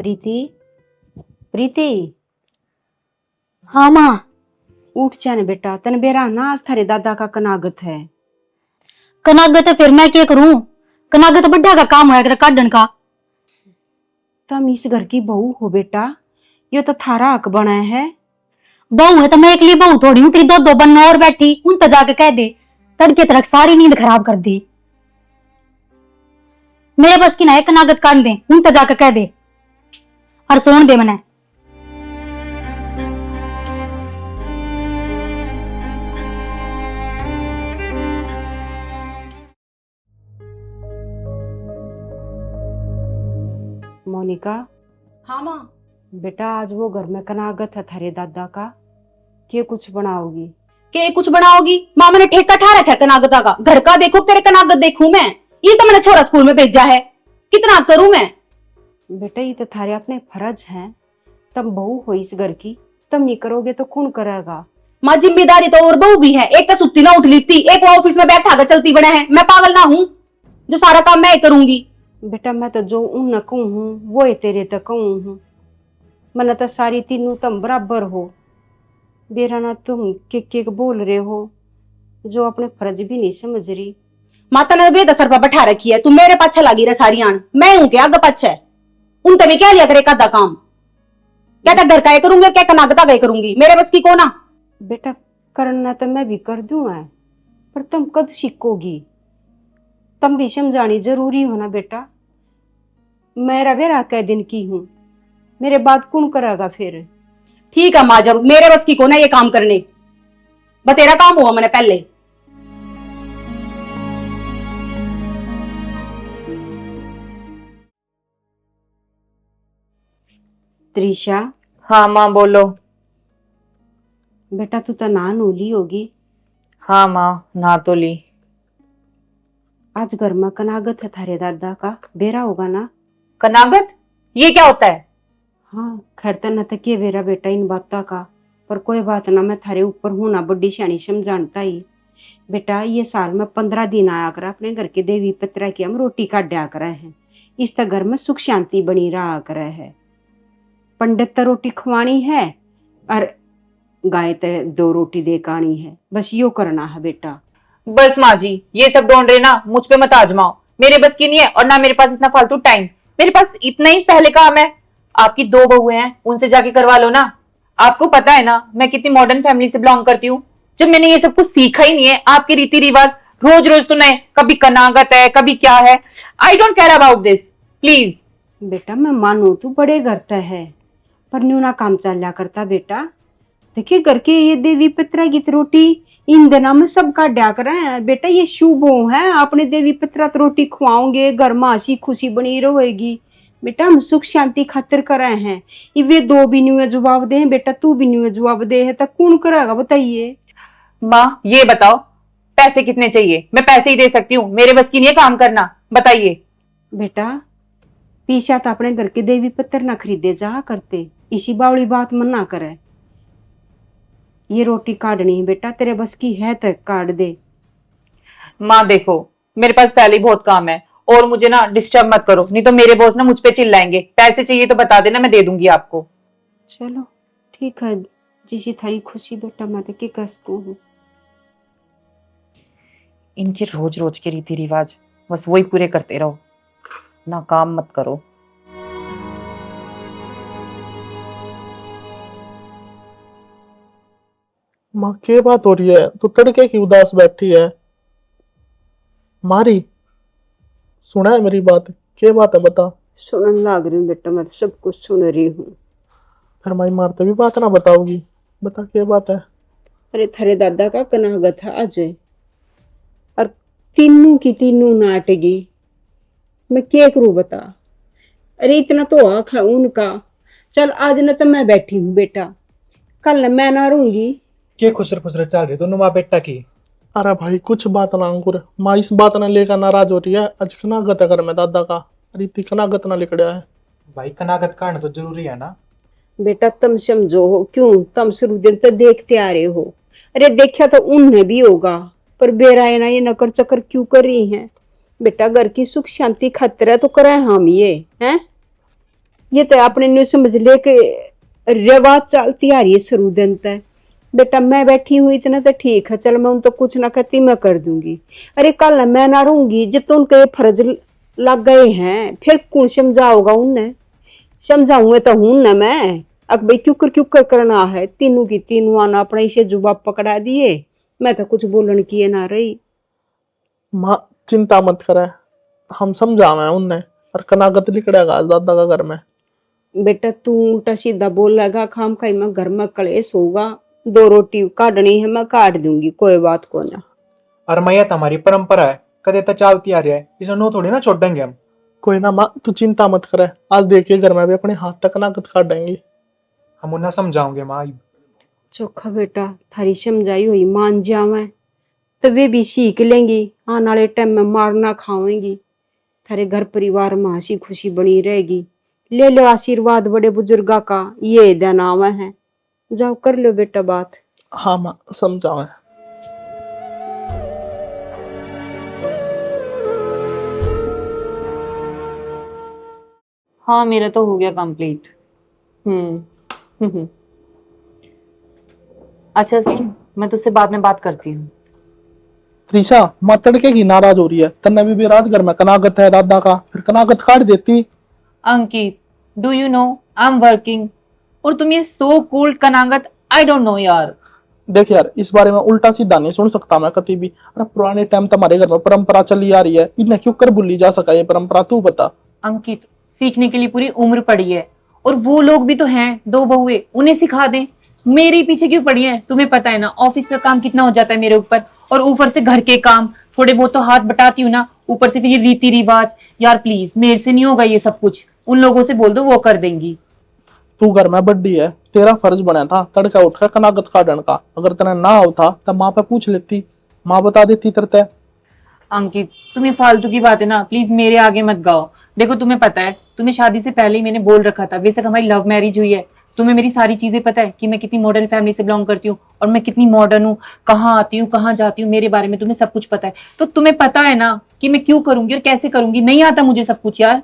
प्रीति, प्रीति। हाँ माँ। उठ जा न बेटा, तन बेरा ना आज थारे दादा का कनागत है। कनागत है फिर मैं क्या करूं? कनागत बड्ढा का काम है काटन का। तुम इस घर की बहू हो बेटा, यो तो थारा हक बना है। बहू है तो मैं अकेली बहू थोड़ी हूँ, तेरी दो दो बनना और बैठी उन तो जाके कह दे। तड़के तड़क सारी नींद खराब कर दी। मेरे बस की ना है कनागत काट दे, उन तो जाके कह दे और सोन दे मने। मोनिका। हाँ माँ। बेटा आज वो घर में कनागत है थारे दादा का, के कुछ बनाओगी? के कुछ बनाओगी? माँ मैंने ठेका ठा रखा है कनागता का। घर का देखो तेरे कनागत देखूं मैं? ये तो मैंने छोरा स्कूल में भेजा है, कितना करूं मैं? बेटा ये तो थारे अपने फर्ज हैं, तुम बहू हो इस घर की, तुम नहीं करोगे तो कौन करेगा? माँ जिम्मेदारी तो और बहू भी है, एक तो सुत्ती ना उठ लेती, एक वो ऑफिस में बैठा कर चलती बना है। मैं पागल ना हूँ जो सारा काम मैं करूंगी? बेटा मैं तो जो उन कहूँ हूँ वो ही तेरे तक कहूँ हूँ। मन तो सारी तीनों तुम बराबर हो, बेरा ना तुम के बोल रहे हो जो अपने फर्ज भी नहीं समझ रही। माता ने बेदसर पर बैठा रखी है, तू मेरे पाछे लगी रहे सारी आन। मैं हूं क्या आगे पाछे? उन तमें क्या लिया करे कादा काम? क्या घर का करूंगी, क्या कनागता का करूंगी? मेरे बस की कोना। बेटा करना तो मैं भी कर दूं है, पर तुम कद सीखोगी? तुम भी समझानी जरूरी हो ना बेटा। मेरा बेरा कै दिन की हूँ, मेरे बाद कौन करेगा फिर? ठीक है माँ, जब मेरे बस की कोना ये काम करने, बतेरा काम हुआ मैंने पहले। त्रिशा। हाँ माँ बोलो। बेटा तू तो ना नूली होगी। हाँ माँ नहा तो ली। आज घर में कनागत है थारे दादा का, बेरा होगा ना? कनागत ये क्या होता है? हाँ खैर तो न तो के बेरा बेटा इन बातों का, पर कोई बात ना, मैं थारे ऊपर हूं ना, बड्डी सियानी समझानता ही। बेटा ये साल में 15 दिन आया कर अपने घर के देवी पितरा की हम रोटी काटा करे हैं, इस तो घर में सुख शांति बनी रहा करे है। पंडित तो रोटी खवानी है और गाय तो 2 रोटी दे कानी है, बस यो करना है बेटा। बस माँ जी ये सब ढूंढ रहे ना, मुझ पे मत आजमाओ, मेरे बस की नहीं है और ना मेरे पास इतना फालतू टाइम। मेरे पास इतना ही पहले काम है। आपकी 2 बहुएं हैं, उनसे जाके करवा लो ना। आपको पता है ना मैं कितनी मॉडर्न फैमिली से बिलोंग करती हूँ। जब मैंने ये सब कुछ सीखा ही नहीं है, आपके रीति रिवाज रोज रोज तो नहीं, कभी कनागत है कभी क्या है। I don't care about this please. बेटा मैं मानू तू बड़े घर तय है, पर न्यूना काम चल करता बेटा। देखिए घर के ये देवी पितरा की रोटी इन दिनों में सब काटा कर हैं बेटा, ये शुभ है। अपने देवी पितरा तो रोटी खुआओगे, घर में हंसी खुशी बनी रहेगी बेटा। हम सुख शांति खातिर कर रहे हैं, वे 2 भी न्यू जवाब दे बेटा, तू भी न्यू जवाब दे है तो कौन करेगा बताइए? माँ ये बताओ पैसे कितने चाहिए? मैं पैसे ही दे सकती हूँ, मेरे बस की नहीं है काम करना, बताइए। बेटा पीछा तो अपने घर के देवी पितर ना खरीदे जा करते, इसी बावली बात मन ना करे। ये रोटी काटनी है बेटा, तेरे बस की है तो काट दे। माँ देखो मेरे पास पहले ही बहुत काम है और मुझे ना डिस्टर्ब मत करो, नहीं तो मेरे बॉस ना मुझ पे चिल्लाएंगे। पैसे चाहिए तो बता देना, मैं दे दूंगी आपको। चलो ठीक है, जिसी थारी खुशी बेटा, मैं तो क्या कह सकूं हूँ। इनके रोज रोज के रीति रिवाज बस वही पूरे करते रहो, ना काम मत करो। माँ क्या बात हो रही है? तू तड़के की उदास बैठी है। मारी सुना है मेरी बात? क्या बात है बता। सुनने लाग रही हूँ बेटा, मैं तो सब कुछ सुन रही हूँ। फिर माई मारते भी बात ना बताओगी? बता क्या बात है। अरे थारे दादा का कनागत है आज, और तीनों की तीनों नाटेगी, मैं क्या करूँ बता। अरे इतना तो हक है उनका। चल आज न तो मैं बैठी हूँ बेटा, कल न मैं ना रहूंगी। के खुसर खुसर चल रही दोनों माँ बेटा की? अरे भाई कुछ बात ना अंकुर, माँ इस बात ना लेकर नाराज हो रही है। आज कनागत है घर में दादा का, रीति कनागत ना लिखड़ा है। भाई कनागत काटना तो जरूरी है ना बेटा, तुम समझो हो क्यों? तुम शुरू दिन तो देखते आ रहे हो। अरे देखा तो उन्हें भी होगा, पर बेराए ना ये नकर चकर क्यों कर रही हैं बेटा? घर की सुख शांति खतरा तो करे हम ये हैं। ये तो अपने न्यू समझ ले के रिवाज चलती आ रही है शुरू दिन तक। बेटा मैं बैठी हुई इतना तो ठीक है, चल मैं उन तो कुछ ना कहती मैं कर दूंगी। अरे कल ना मैं ना रहूंगी, जब तो उनके फर्ज लग गए हैं फिर कौन समझाओगा उन्हें? समझाऊंगे तो हूं ना मैं। अब भाई क्यों कर करना है, तीनों की तीनों आना अपना इसे जुबाब पकड़ा दिए, मैं तो कुछ बोलन की ना रही। माँ चिंता मत करे, हम समझावे उन्हें और कनागत लिकड़ेगा आज दादा का घर में। बेटा तू उल्टा सीधा बोलेगा, खाम खाई में घर में कलेश होगा। 2 रोटी काटनी है मैं काट दूंगी, कोई बात को ना। और मैया हमारी परंपरा है, कदे तो चलती आ रही है, इसे नो थोड़ी ना छोड़ेंगे हम। कोई ना माँ, तू चिंता मत करे, आज देखिए घर में भी अपने हाथ तक कनागत काट देंगी। हम उन्हें समझाओगे माँ। चोखा बेटा थारी समझाई हुई मान जावे तो वे भी सीख लेंगी, आने वाले टाइम में मारना खावेंगी। थारे घर परिवार में हंसी खुशी बनी रहेगी। ले लो आशीर्वाद बड़े बुजुर्गा का, ये दिन आवे है। जाओ कर लो बेटा बात। हाँ माँ समझावे। हाँ मेरा तो हो गया कंप्लीट। अच्छा सुन, मैं तुझसे बाद में बात करती हूँ। त्रिशा माँ तड़के की नाराज हो रही है, तन्ने भी राज घर में कनागत है दादा का, फिर कनागत काट देती। Ankit, do you know I am working और तुम ये सो कूल्ड कनागत, आई डोंट नो यार। देख यार, इस बारे में उल्टा सीधा नहीं सुन सकता मैं कभी भी। अरे पुराने टाइम तुम्हारे घर में परंपरा चली आ रही है, इन्हें क्यों कर भूली जा सका ये परंपरा, तू बता। अंकित, सीखने के लिए पूरी उम्र पड़ी है और वो लोग भी तो हैं, 2 बहुएं, उन्हें सिखा दें। मेरे पीछे क्यों पड़ी है? तुम्हें पता है ना ऑफिस का काम कितना हो जाता है मेरे ऊपर, और ऊपर से घर के काम थोड़े बहुत तो हाथ बटाती हूँ ना, ऊपर से फिर ये रीति रिवाज। यार प्लीज मेरे से नहीं होगा ये सब कुछ, उन लोगों से बोल दो वो कर देंगी। तू घर में बड्डी है, तेरा फर्ज बना था तड़का उठकर कनागत काटने का। अगर तेरा ना होता तब माँ पे पूछ लेती, माँ बता देती तरते। अंकित तुम्हें फालतू की बात है ना, प्लीज मेरे आगे मत गाओ। देखो तुम्हें पता है, तुम्हें शादी से पहले ही मैंने बोल रखा था, बेशक हमारी लव मैरिज हुई है, तुम्हें मेरी सारी चीजें पता है कि मैं कितनी मॉडर्न फैमिली से बिलोंग करती हूँ और मैं कितनी मॉडर्न हूँ, कहाँ आती हूँ कहाँ जाती हूँ, मेरे बारे में तुम्हें सब कुछ पता है। तो तुम्हें पता है ना कि मैं क्यों करूंगी और कैसे करूंगी। नहीं आता मुझे सब कुछ यार।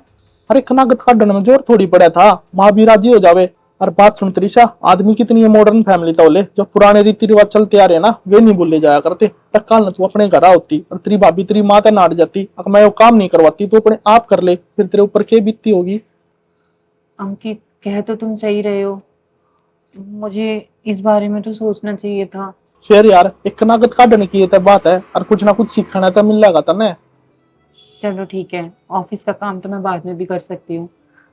अरे कनागत काटने में जोर थोड़ी पड़ा था, माँ भी राजी हो जावे। और बात सुन त्रिशा, आदमी कितनी है मॉडर्न फैमिली तो बोले, जो पुराने रीति रिवाज चलते आ रहे हैं ना वे नहीं भूले जाया करते। कल तू अपने घर होती और तेरी भाभी तेरी माँ ते नाट जाती, अगर मैं वो काम नहीं करवाती तो अपने आप कर ले, फिर तेरे ऊपर क्या बीतती होगी। अंकित कह तो तुम सही रहे हो, मुझे इस बारे में तो सोचना चाहिए था। फिर यार एक कनागत काटने की ये तो बात है, और कुछ ना कुछ सीखना तो मिल जाएगा तने। चलो ठीक है, ऑफिस का काम तो मैं बाद में भी कर सकती हूँ।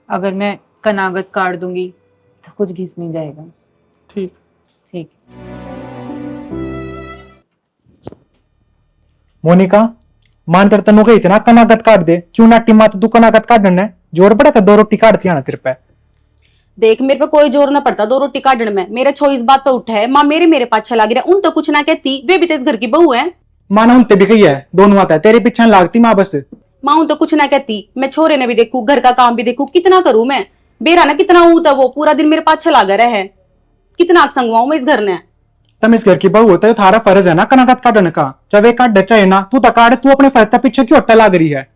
अगर मैं कनागत काट दूंगी तो कुछ घिस नहीं जाएगा। ठीक ठीक। मोनिका, मान कर तनु गई थी ना कनागत काट दे, क्यों ना टीमा तू कनागत काटने है? जोर पड़ा था 2 रोटी काटती आना तेरे पे। देख मेरे पे कोई जोर ना पड़ता 2 रोटी काटने में, मेरा छो इस बात पे उठा है। माँ मेरे पाछे लगी रहा, उन तो कुछ ना कहती, वे भी तो इस घर की बहू है। माना उनते भी गई है, दोनों आता है तेरे पीछे लागती माँ बस। माँ उन तो कुछ ना कहती, मैं छोरे ने भी देखू, घर का काम भी देखू, कितना करूं मैं। बेरा ना कितना ऊता वो पूरा दिन मेरे पाछे लगा रहा है, कितना संगवाऊं मैं इस घर ने। तुम इस घर की बहू होता है, थारा फर्ज है ना कनागत काटने का। चाहे काट चाहे ना, तू तो काट, तू अपने फर्ज पीछे क्यों अट्टा लाग रही है?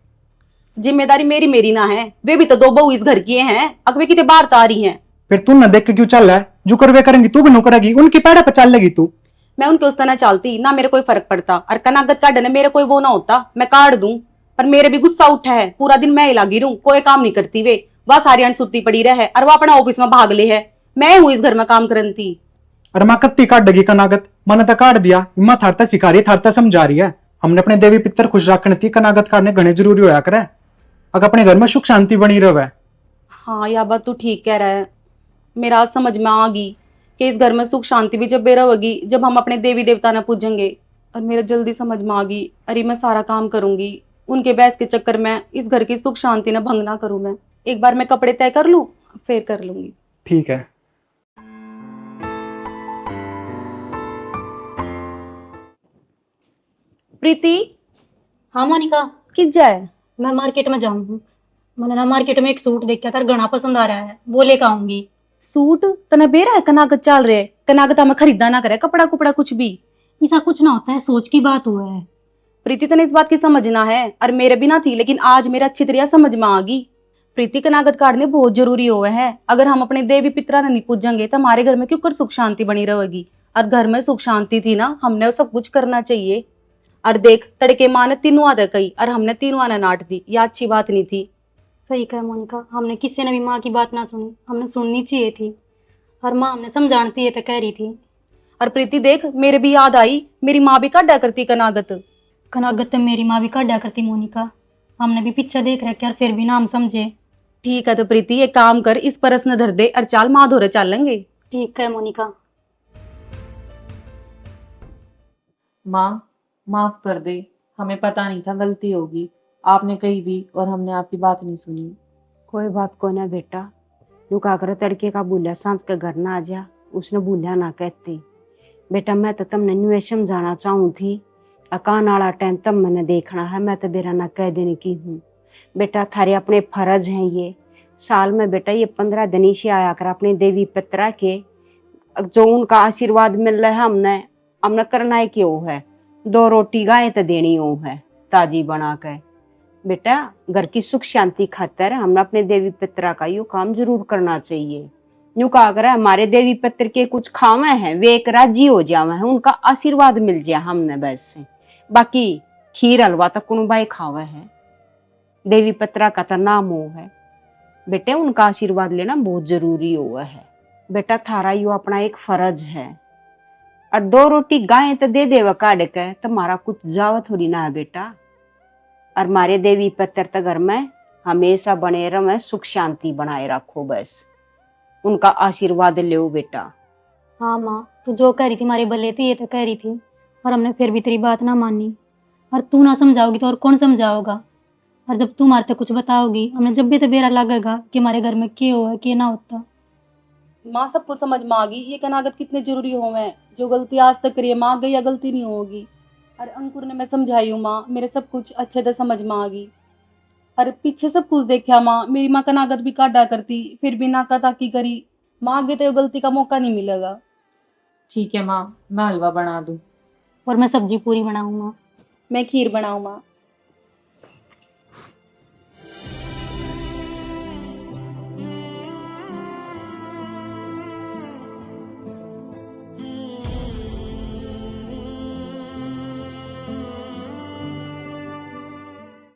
जिम्मेदारी मेरी ना है, वे भी तो 2 बहू इस घर की हैं, अकबे कितने बाहर तो आ रही हैं। फिर तू न देख के क्यों चल रहा है? जो कर वे करेंगी तू भी नो करेगी, उनकी पैड़ा पर चल लेगी तू। मैं उनके उस तरह चलती ना, मेरे कोई फर्क पड़ता। और कनागत काटने मेरे कोई वो ना होता, मैं काट दूं, पर मेरे भी गुस्सा उठा है। पूरा दिन मैं ही लगी रहूं, कोई काम नहीं करती वे, वह सारी अण सुती पड़ी रहे और वह अपना ऑफिस में भाग ले है। मैं हूं इस घर में काम करती। अरे माँ कत्ती काट देगी कनागत, मैंने तो काट दिया, इम्मा थारता सिखा रही है, थारता समझा रही है। हमने अपने देवी पितर खुश रखने थी, कनागत काटने घने जरूरी होया करे, अगर अपने घर में सुख शांति बनी रहे। हाँ यह बात तू ठीक कह रहा है, मेरा आज समझ में आ गई कि इस घर में सुख शांति भी जब रहेगी जब हम अपने देवी देवता न पूजेंगे। और मेरा जल्दी समझ में आ गई, अरे मैं सारा काम करूंगी, उनके बहस के चक्कर में इस घर की सुख शांति न भंग ना करूं। मैं एक बार मैं कपड़े तय कर लूं, फिर कर लूंगी। ठीक है। प्रीति, हाँ मोनिका, किस जाए? मैं मार्केट में जाऊंगी। मैंने ना मार्केट में एक सूट देखा था, घना पसंद आ रहा है, वो लेकर आऊंगी। सूट तना बेरा है, कनागत चल रहे, कनागत हमें खरीदा ना करे, कपड़ा कुपड़ा कुछ भी। ऐसा कुछ ना होता है, सोच की बात हुआ है। प्रीति तने इस बात की समझना है, और मेरे भी ना थी, लेकिन आज मेरा अच्छी तरह समझ में आ गई। प्रीति कनागत काटने बहुत जरूरी हुए हैं। अगर हम अपने देवी पितरा नहीं पूजेंगे तो हमारे घर में क्यों कर सुख शांति बनी रहेगी। और घर में सुख शांति थी ना, हमने सब कुछ करना चाहिए। और देख, तड़के माँ ने तीनों आदत कही और हमने तीनों आना नाट दी, यह अच्छी बात नहीं थी। सही कहा मोनिका, हमने किसी ने भी माँ की बात ना सुनी, हमने सुननी चाहिए थी। और माँ हमने समझाती है तो कह रही थी। और प्रीति देख, मेरे भी याद आई, मेरी माँ भी काटा करती कनागत। कनागत तो मेरी माँ भी काटा करती मोनिका, हमने भी पीछे देख रखे और फिर भी ना हम समझे। ठीक है तो प्रीति एक काम कर, इस परस न धर दे और चाल माँ धोरे चाल लेंगे। ठीक है मोनिका। माँ माफ कर दे, हमें पता नहीं था गलती होगी। आपने कही भी और हमने आपकी बात नहीं सुनी। कोई बात को ना बेटा, यूँ का कर तड़के का बोलिया सांझ के घर ना आ जा, उसने बोलिया ना कहती। बेटा मैं तो तुमने न्यू समझाना चाहूँ थी, अकान वाला टाइम तब मैंने देखना है, मैं तो बेरा ना कह देने की हूँ। बेटा थारे अपने फर्ज हैं ये साल में, बेटा ये 15 दिन ही से आया कर अपने देवी पितरा के, जो उनका आशीर्वाद मिल रहा है हमने हमने करना है क्यों है, 2 रोटी गाय तो देनी हो है ताजी बना के। बेटा घर की सुख शांति खातर हमने अपने देवी पितरा का यो काम जरूर करना चाहिए। यूँ कहा कर हमारे देवी पितर के कुछ खावे हैं वे एक राजी हो जावे हैं, उनका आशीर्वाद मिल जाए हमने बस। बाकी खीर हलवा तक कुणबाई खावे है, देवी पितरा का तो नाम हो है। बेटे उनका आशीर्वाद लेना बहुत जरूरी हुआ है। बेटा थारा यो अपना एक फर्ज है, और 2 रोटी गाय तो दे देवा काट के, तुम्हारा कुछ जावा थोड़ी ना है बेटा। और मारे देवी पितर तो घर में हमेशा बने रहे, सुख शांति बनाए रखो बस, उनका आशीर्वाद लो बेटा। हाँ माँ, तू जो कह रही थी हमारे भले थी, ये तो कह रही थी, और हमने फिर भी तेरी बात ना मानी। और तू ना समझाओगी तो और कौन समझाओगा। और जब तू हमारे तक कुछ बताओगी, हमें जब भी तो बेरा लगेगा कि हमारे घर में क्या हुआ क्या ना होता। माँ सब कुछ समझ में आ गई, ये कनागत कितने जरूरी हो मैं, जो गलती आज तक करी है माँ गई या गलती नहीं होगी। और अंकुर ने मैं समझाई हूँ माँ, मेरे सब कुछ अच्छे से समझ में आ गई। और पीछे सब कुछ देखा माँ, मेरी माँ कनागत भी काटा करती, फिर भी नाका ताकी करी। माँ आगे तो गलती का मौका नहीं मिलेगा। ठीक है माँ, मैं हलवा बना दूँ। और मैं सब्जी पूरी बनाऊँ माँ। मैं खीर बनाऊँ माँ।